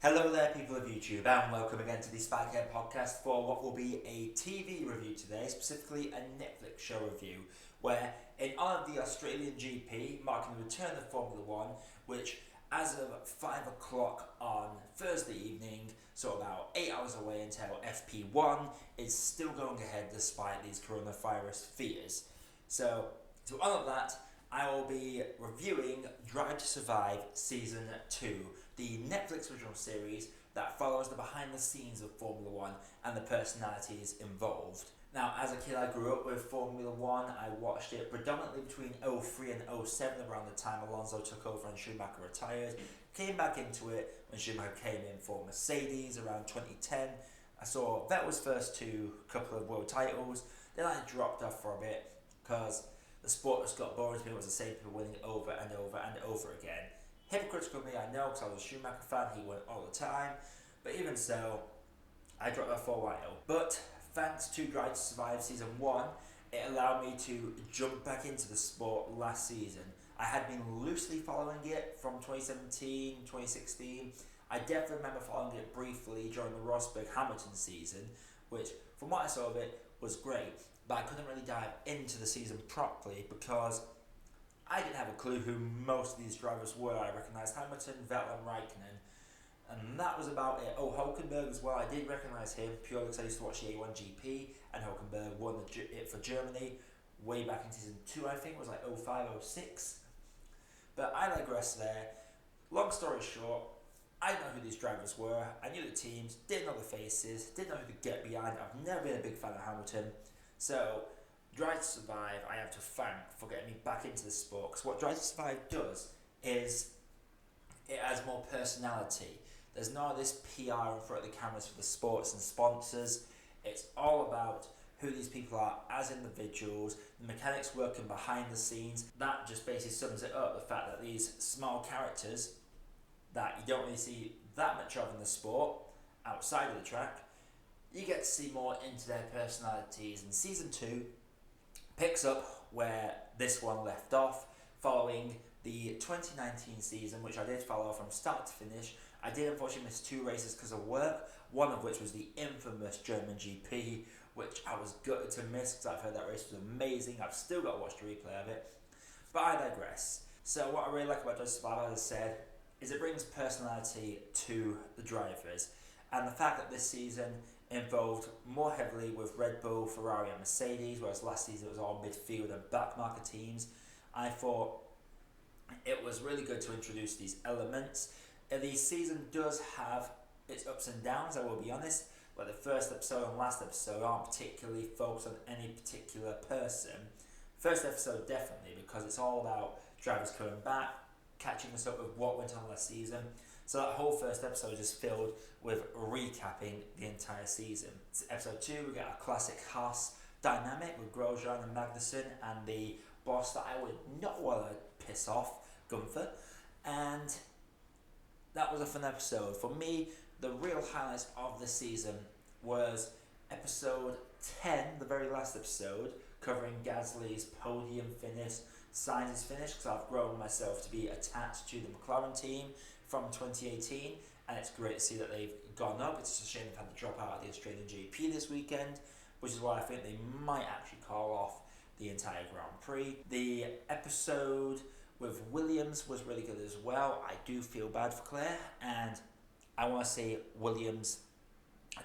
Hello there, people of YouTube, and welcome again to the Spikehead podcast for what will be a TV review today, specifically a Netflix show review, where in honour of the Australian GP, marking the return of Formula One, which as of 5 o'clock on Thursday evening, so about 8 hours away until FP1, is still going ahead despite these coronavirus fears. So, to honour that, I will be reviewing Drive to Survive Season 2, the Netflix original series that follows the behind the scenes of Formula One and the personalities involved. Now, as a kid, I grew up with Formula One. I watched it predominantly between 03 and 07, around the time Alonso took over and Schumacher retired. Came back into it when Schumacher came in for Mercedes around 2010. I saw Vettel's first couple of world titles. Then I dropped off for a bit because the sport just got boring to me. It was the same people winning over and over and over again. Hypocritical of me, I know, because I was a Schumacher fan. He won all the time. But even so, I dropped off for a while. But thanks to Drive to Survive Season 1, it allowed me to jump back into the sport last season. I had been loosely following it from 2017, 2016. I definitely remember following it briefly during the Rosberg-Hamilton season, which, from what I saw of it, was great. But I couldn't really dive into the season properly because I didn't have a clue who most of these drivers were. I recognised Hamilton, Vettel and Raikkonen, and that was about it. Oh, Hülkenberg as well. I did recognise him purely because I used to watch the A1 GP, and Hülkenberg won it for Germany way back in season 2, I think. It was like 05, 06. But I digress there. Long story short, I didn't know who these drivers were. I knew the teams, didn't know the faces, didn't know who to get behind. I've never been a big fan of Hamilton. So, Drive to Survive, I have to thank for getting me back into the sport, because what Drive to Survive does is it adds more personality. There's none of this PR in front of the cameras for the sports and sponsors. It's all about who these people are as individuals, the mechanics working behind the scenes. That just basically sums it up, the fact that these small characters that you don't really see that much of in the sport outside of the track, you get to see more into their personalities. And Season 2 picks up where this one left off, following the 2019 season, which I did follow from start to finish. I did unfortunately miss 2 races because of work, one of which was the infamous German GP, which I was gutted to miss because I've heard that race was amazing. I've still got to watch the replay of it, but I digress. So what I really like about Drive to Survive, as I said, is it brings personality to the drivers, and the fact that this season involved more heavily with Red Bull, Ferrari and Mercedes, whereas last season it was all midfield and backmarker teams. I thought it was really good to introduce these elements. The season does have its ups and downs, I will be honest, but the first episode and last episode aren't particularly focused on any particular person. First episode definitely, because it's all about drivers coming back, catching us up with what went on last season. So that whole first episode is filled with recapping the entire season. Episode 2, we get a classic Haas dynamic with Grosjean and Magnussen and the boss that I would not want to piss off, Gunther. And that was a fun episode. For me, the real highlights of the season was episode 10, the very last episode, covering Gasly's podium finish, Sainz's finish, because I've grown myself to be attached to the McLaren team from 2018, and it's great to see that they've gone up. It's just a shame they've had to drop out of the Australian GP this weekend, which is why I think they might actually call off the entire Grand Prix. The episode with Williams was really good as well. I do feel bad for Claire, and I want to see Williams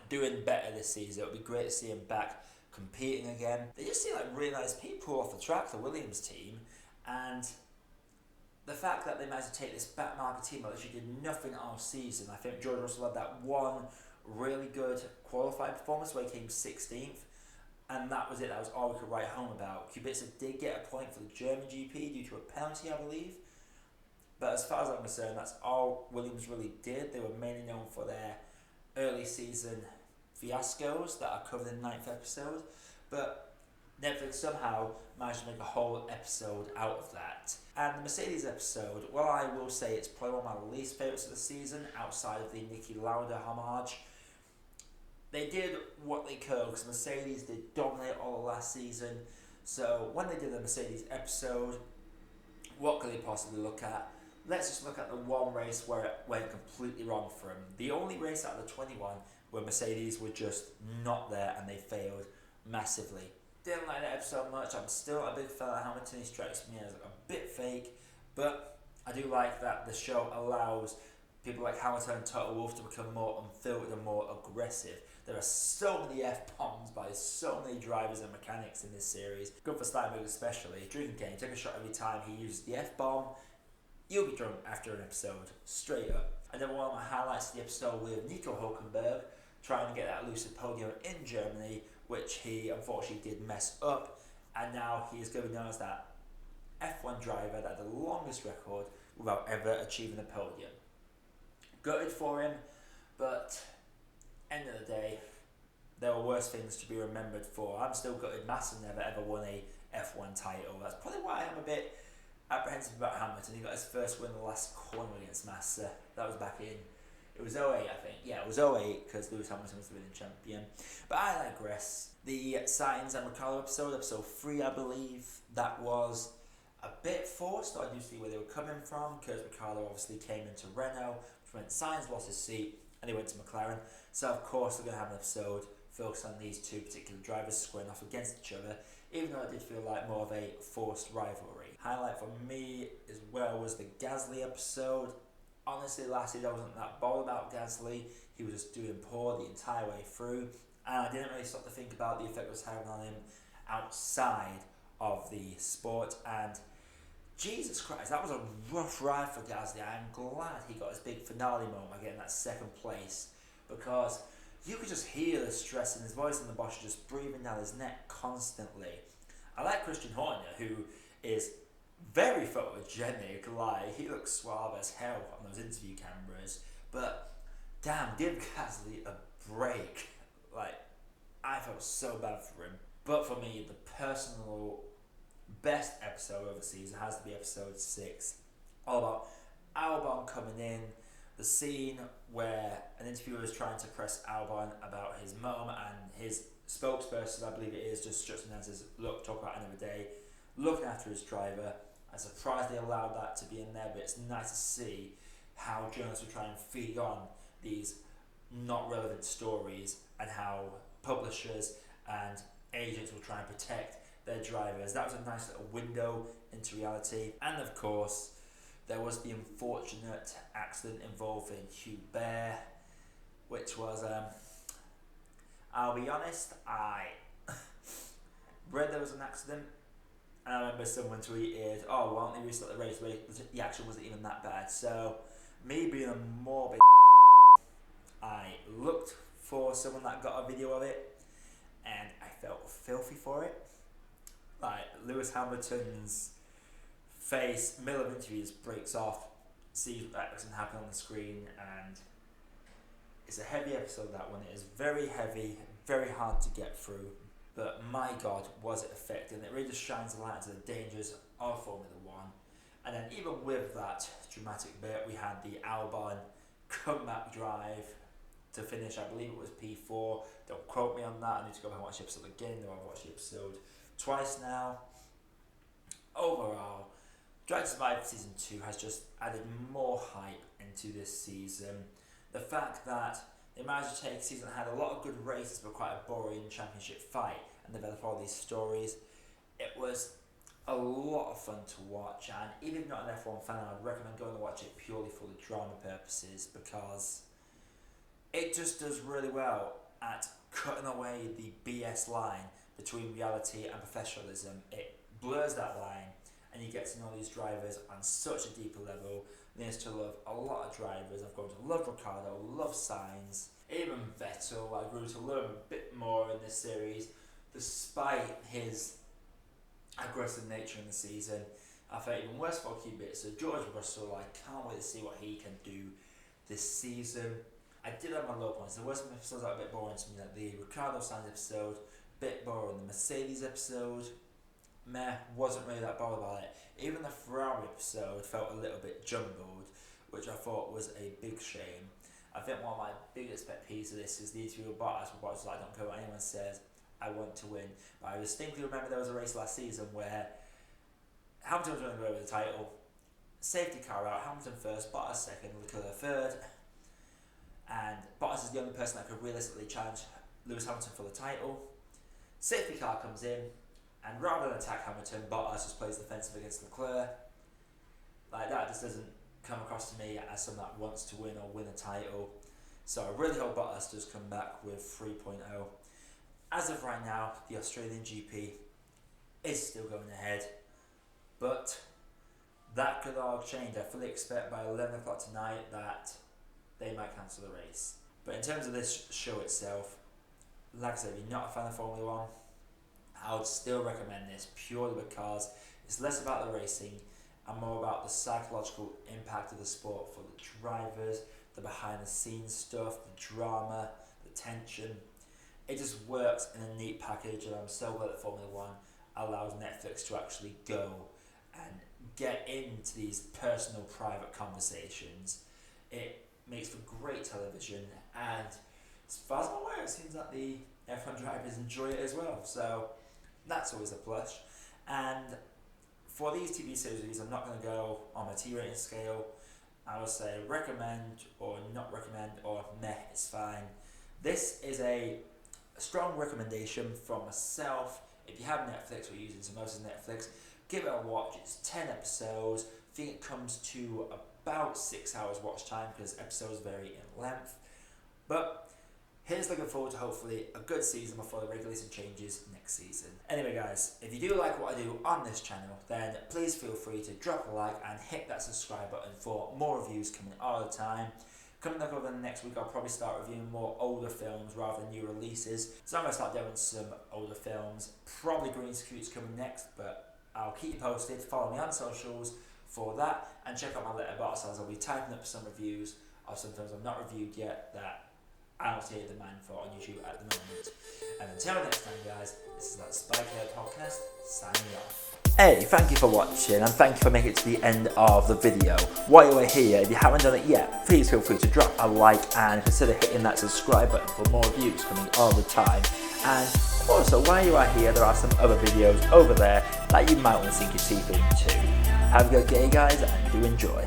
doing better this season. It would be great to see him back competing again. They just seem like really nice people off the track, the Williams team, and the fact that they managed to take this backmarker team that literally did nothing all season. I think George Russell had that one really good qualifying performance where he came 16th, and that was it. That was all we could write home about. Kubica did get a point for the German GP due to a penalty, I believe. But as far as I'm concerned, that's all Williams really did. They were mainly known for their early season fiascos that are covered in the 9th episode. But Netflix somehow managed to make a whole episode out of that. And the Mercedes episode, well, I will say it's probably one of my least favourites of the season, outside of the Niki Lauda homage. They did what they could, because Mercedes did dominate all of last season. So when they did the Mercedes episode, What could they possibly look at? Let's just look at the one race where it went completely wrong for him. The only race out of the 21 where Mercedes were just not there and they failed massively. Didn't like that episode much. I'm still a big fan of Hamilton. He strikes me as a bit fake, but I do like that the show allows people like Hamilton and Toto Wolff to become more unfiltered and more aggressive. There are so many F-bombs by so many drivers and mechanics in this series. Good for Steinberg especially. Drinking game, take a shot every time he uses the F-bomb. You'll be drunk after an episode, straight up. Another one of my highlights of the episode with Nico Hulkenberg trying to get that lucid podium in Germany, which he unfortunately did mess up, and now he is going to be known as that F1 driver that had the longest record without ever achieving a podium. Gutted for him, but end of the day, there were worse things to be remembered for. I'm still gutted Massa never ever won a F1 title. That's probably why I'm a bit apprehensive about Hamilton. He got his first win in the last corner against Massa. That was back in, it was 08 I think. Yeah, it was 08 because Lewis Hamilton was the winning champion. But I digress. The Sainz and Ricciardo episode 3 I believe, that was a bit forced. I do see where they were coming from because Ricciardo obviously came into Renault, which meant Sainz lost his seat and he went to McLaren. So of course they're going to have an episode focused on these two particular drivers squaring off against each other, even though it did feel like more of a forced rivalry. Highlight for me as well was the Gasly episode. Honestly, last year I wasn't that bothered about Gasly. He was just doing poor the entire way through, and I didn't really stop to think about the effect it was having on him outside of the sport. And Jesus Christ, that was a rough ride for Gasly. I'm glad he got his big finale moment by getting that second place, because you could just hear the stress in his voice and the Bosch just breathing down his neck constantly. I like Christian Horner, who is very photogenic. Like, he looks suave as hell on those interview cameras, but damn, give Gasly a break. Like, I felt so bad for him. But for me, the personal best episode of the season has to be episode 6, all about Albon coming in. The scene where an interviewer is trying to press Albon about his mum, and his spokesperson, I believe it is, just shuts him down and says, look, talk about another day, looking after his driver. I'm surprised they allowed that to be in there, but it's nice to see how journalists will try and feed on these not relevant stories, and how publishers and agents will try and protect their drivers. That was a nice little window into reality. And of course, there was the unfortunate accident involving Hubert, which was, I'll be honest, I read there was an accident, and I remember someone tweeted, oh, why don't they restart the race? The action wasn't even that bad. So, me being a morbid, I looked for someone that got a video of it, and I felt filthy for it. Like, Lewis Hamilton's face, middle of interviews, breaks off, sees what doesn't happen on the screen, and it's a heavy episode, that one. It is very heavy, very hard to get through, but my God, was it effective. It really just shines a light into the dangers of Formula 1. And then even with that dramatic bit, we had the Albon comeback drive to finish, I believe it was P4, don't quote me on that, I need to go back and watch the episode again, though I've watched the episode twice now. Overall, Drive to Survive Season 2 has just added more hype into this season. The fact that the Managed to Take season had a lot of good races but quite a boring championship fight and develop all these stories, it was a lot of fun to watch. And even if you're not an F1 fan, I'd recommend going to watch it purely for the drama purposes, because it just does really well at cutting away the BS line between reality and professionalism. It blurs that line, and you get to know these drivers on such a deeper level. I used to love a lot of drivers. I've grown to love Ricciardo, love Sainz, even Vettel. I grew to love him a bit more in this series, despite his aggressive nature in the season. I felt even worse for Kubica. So George Russell, I can't wait to see what he can do this season. I did have my low points. There were some episodes that were a bit boring to me, like the Ricciardo Sainz episode, a bit boring. The Mercedes episode, meh, wasn't really that bothered about it. Even the Ferrari episode felt a little bit jumbled, which I thought was a big shame. I think one of my biggest pet peeves of this is the interview with Bottas, where Bottas was like, I don't care what anyone says, I want to win. But I distinctly remember there was a race last season where Hamilton was running away with the title. Safety car out, Hamilton first, Bottas second, Leclerc third. And Bottas is the only person that could realistically challenge Lewis Hamilton for the title. Safety car comes in, and rather than attack Hamilton, Bottas just plays defensive against Leclerc. Like, that just doesn't come across to me as someone that wants to win or win a title. So I really hope Bottas does come back with 3.0. As of right now, the Australian GP is still going ahead, but that could all change. I fully expect by 11 o'clock tonight that they might cancel the race. But in terms of this show itself, like I said, if you're not a fan of Formula 1, I would still recommend this purely because it's less about the racing and more about the psychological impact of the sport for the drivers, the behind the scenes stuff, the drama, the tension. It just works in a neat package, and I'm so glad that Formula 1 allows Netflix to actually go and get into these personal, private conversations. It makes for great television, and as far as I'm aware, it seems that the F1 drivers enjoy it as well, so that's always a plus. And for these TV series, I'm not going to go on a T rating scale. I would say recommend or not recommend, or meh, it's fine. This is a strong recommendation from myself. If you have Netflix or you're using some of Netflix, give it a watch. It's 10 episodes. I think it comes to about 6 hours watch time because episodes vary in length. But here's looking forward to hopefully a good season before the regulation changes next season. Anyway guys, if you do like what I do on this channel, then please feel free to drop a like and hit that subscribe button for more reviews coming all the time. Coming up over the next week, I'll probably start reviewing more older films rather than new releases. So I'm going to start doing some older films. Probably Green Scoots coming next, but I'll keep you posted. Follow me on socials for that, and check out my letterbox as I'll be typing up some reviews of some films I've not reviewed yet that I don't see the demand for on YouTube at the moment. And until next time guys, this is that Spikehead Podcast, signing off. Hey, thank you for watching, and thank you for making it to the end of the video. While you are here, if you haven't done it yet, please feel free to drop a like and consider hitting that subscribe button for more reviews coming all the time. And also, while you are here, there are some other videos over there that you might want to sink your teeth into. Have a good day guys, and do enjoy.